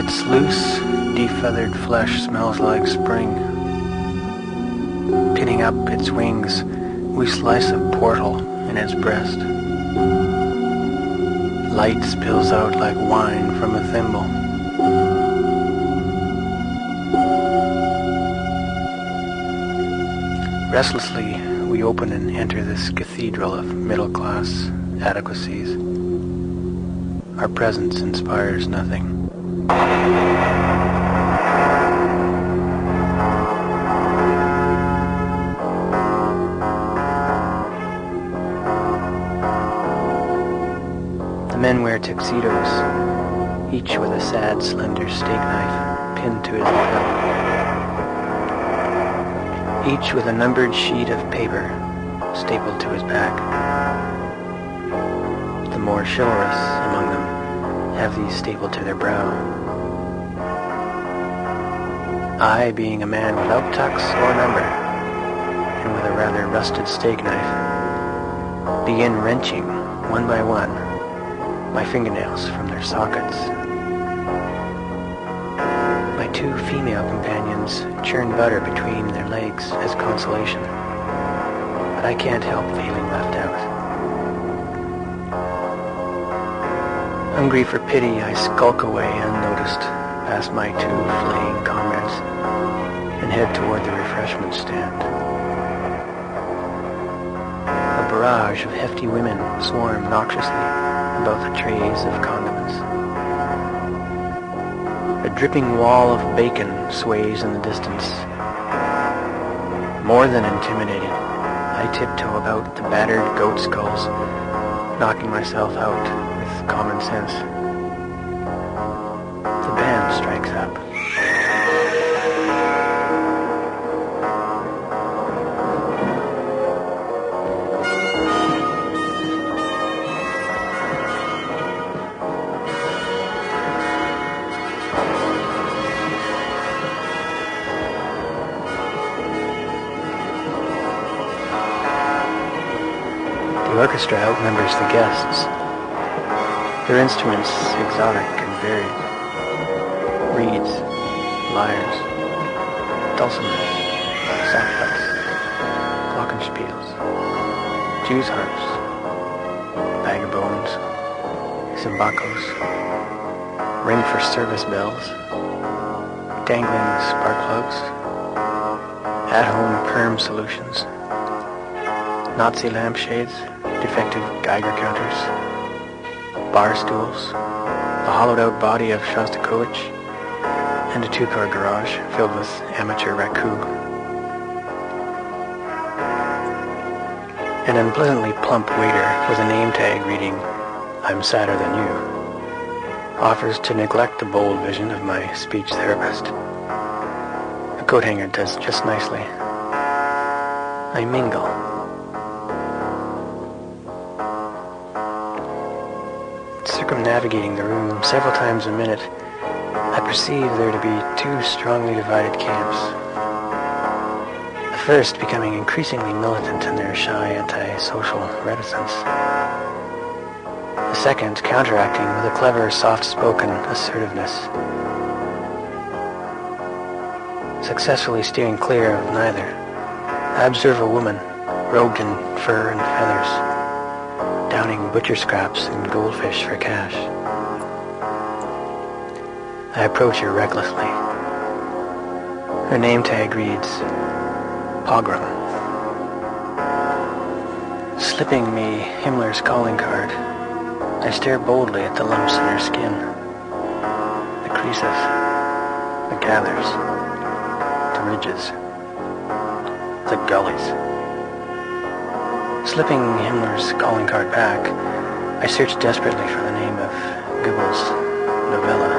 Its loose, defeathered flesh smells like spring. Pinning up its wings, we slice a portal in its breast. Light spills out like wine from a thimble. Restlessly, we open and enter this cathedral of middle-class adequacies. Our presence inspires nothing. The men wear tuxedos, each with a sad, slender steak knife pinned to his lapel. Each with a numbered sheet of paper stapled to his back. The more chivalrous among them have these stapled to their brow. I, being a man without tux or number, and with a rather rusted steak knife, begin wrenching, one by one, my fingernails from their sockets. My two female companions churn butter between their legs as consolation, but I can't help feeling left out. Hungry for pity, I skulk away unnoticed past my two fleeing comrades and head toward the refreshment stand. A barrage of hefty women swarm noxiously about the trays of condiments. A dripping wall of bacon sways in the distance. More than intimidated, I tiptoe about the battered goat skulls, knocking myself out with common sense. The band strikes up. The orchestra outnumbers the guests. Their instruments exotic and varied. Reeds, lyres, dulcimers, sackbuts, glockenspiels, Jews' harps, vagabonds, zimbacos, ring for service bells, dangling spark plugs, at-home perm solutions, Nazi lampshades, defective Geiger counters, bar stools, the hollowed-out body of Shostakovich, and a two-car garage filled with amateur raku. An unpleasantly plump waiter with a name tag reading, "I'm sadder than you," offers to neglect the bold vision of my speech therapist. A coat hanger does just nicely. I mingle. Circumnavigating the room several times a minute, I perceive there to be two strongly divided camps. The first becoming increasingly militant in their shy anti-social reticence. The second counteracting with a clever, soft-spoken assertiveness. Successfully steering clear of neither, I observe a woman, robed in fur and feathers, downing butcher scraps and goldfish for cash. I approach her recklessly. Her name tag reads, Pogrom. Slipping me Himmler's calling card, I stare boldly at the lumps in her skin, the creases, the gathers, the ridges, the gullies. Slipping Himmler's calling card back, I search desperately for the name of Goebbels' novella.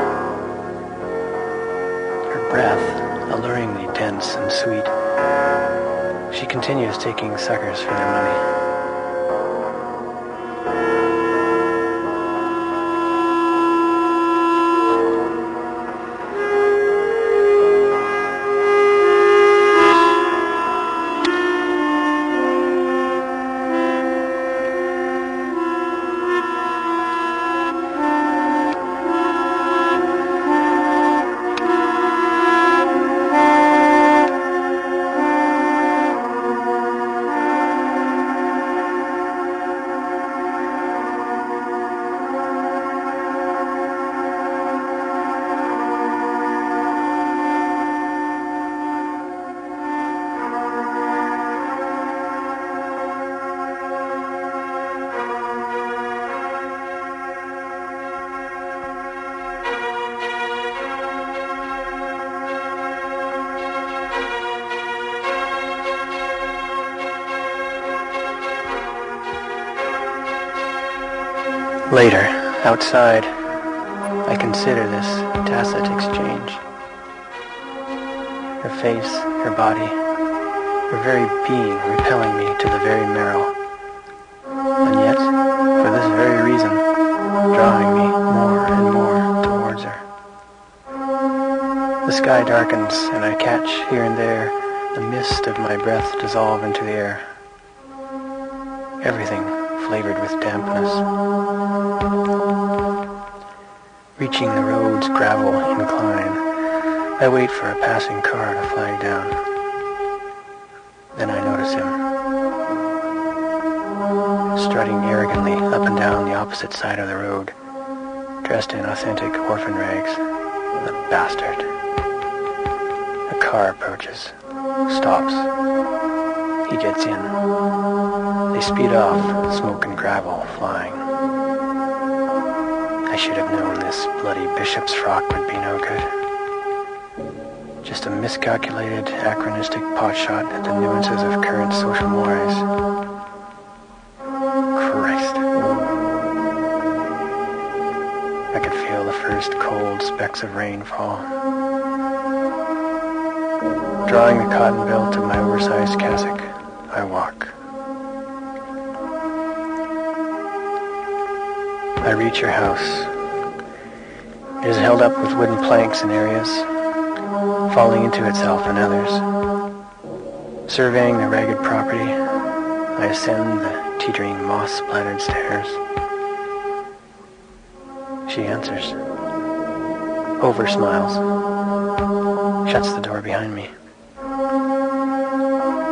Her breath, alluringly dense and sweet. She continues taking suckers for their money. Later, outside, I consider this tacit exchange. Her face, her body, her very being repelling me to the very marrow. And yet, for this very reason, drawing me more and more towards her. The sky darkens, and I catch here and there the mist of my breath dissolve into the air. Everything flavored with dampness. Reaching the road's gravel incline, I wait for a passing car to flag down. Then I notice him, strutting arrogantly up and down the opposite side of the road, dressed in authentic orphan rags. The bastard. A car approaches, stops. He gets in. They speed off, smoke and gravel flying. I should have known this bloody bishop's frock would be no good. Just a miscalculated, anachronistic potshot at the nuances of current social mores. Christ. I could feel the first cold specks of rain fall. Drawing the cotton belt of my oversized cassock, I walk. I reach her house. It is held up with wooden planks in areas, falling into itself in others. Surveying the ragged property, I ascend the teetering moss-splattered stairs. She answers. Over smiles. Shuts the door behind me.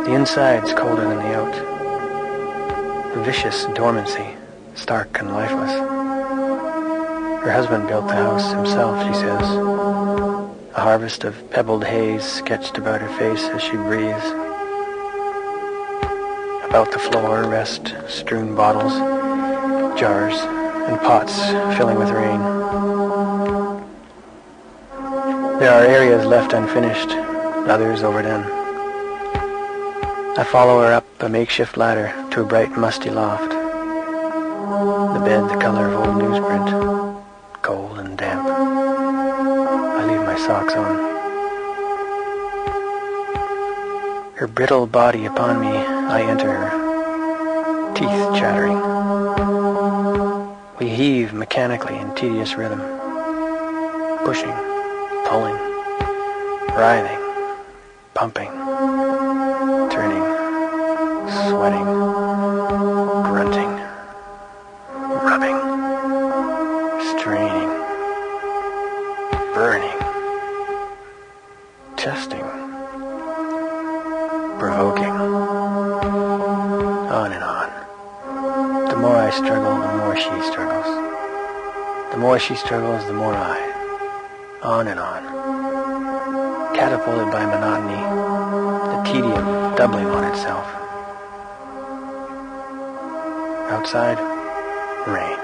The inside's colder than the out. A vicious dormancy, stark and lifeless. Her husband built the house himself, she says. A harvest of pebbled haze sketched about her face as she breathes. About the floor rest strewn bottles, jars, and pots filling with rain. There are areas left unfinished, others overdone. I follow her up a makeshift ladder to a bright, musty loft. The bed the color of old newsprint, cold and damp. I leave my socks on. Her brittle body upon me, I enter her, teeth chattering. We heave mechanically in tedious rhythm, pushing, pulling, writhing, pumping, turning, sweating, grunting, rubbing, straining, burning, testing, provoking, on and on. The more I struggle, the more she struggles. The more she struggles, the more I. On and on. Catapulted by monotony, the tedium doubling on itself. Outside, rain.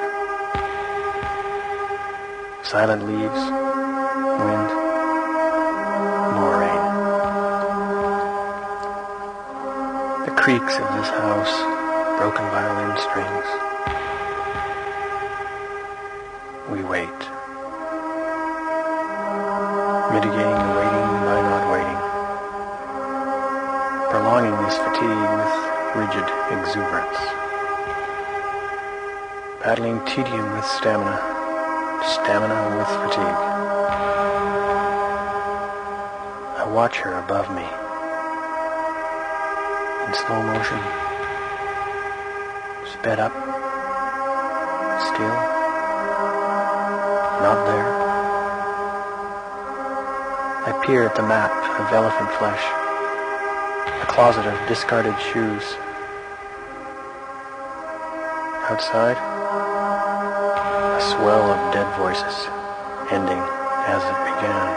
Silent leaves, wind, more rain. The creaks of this house, broken violin strings. We wait. Mitigating the waiting by not waiting. Prolonging this fatigue with rigid exuberance. Battling tedium with stamina, stamina with fatigue. I watch her above me. In slow motion. Sped up. Still. Not there. I peer at the map of elephant flesh. A closet of discarded shoes. Outside, a swell of dead voices, ending as it began.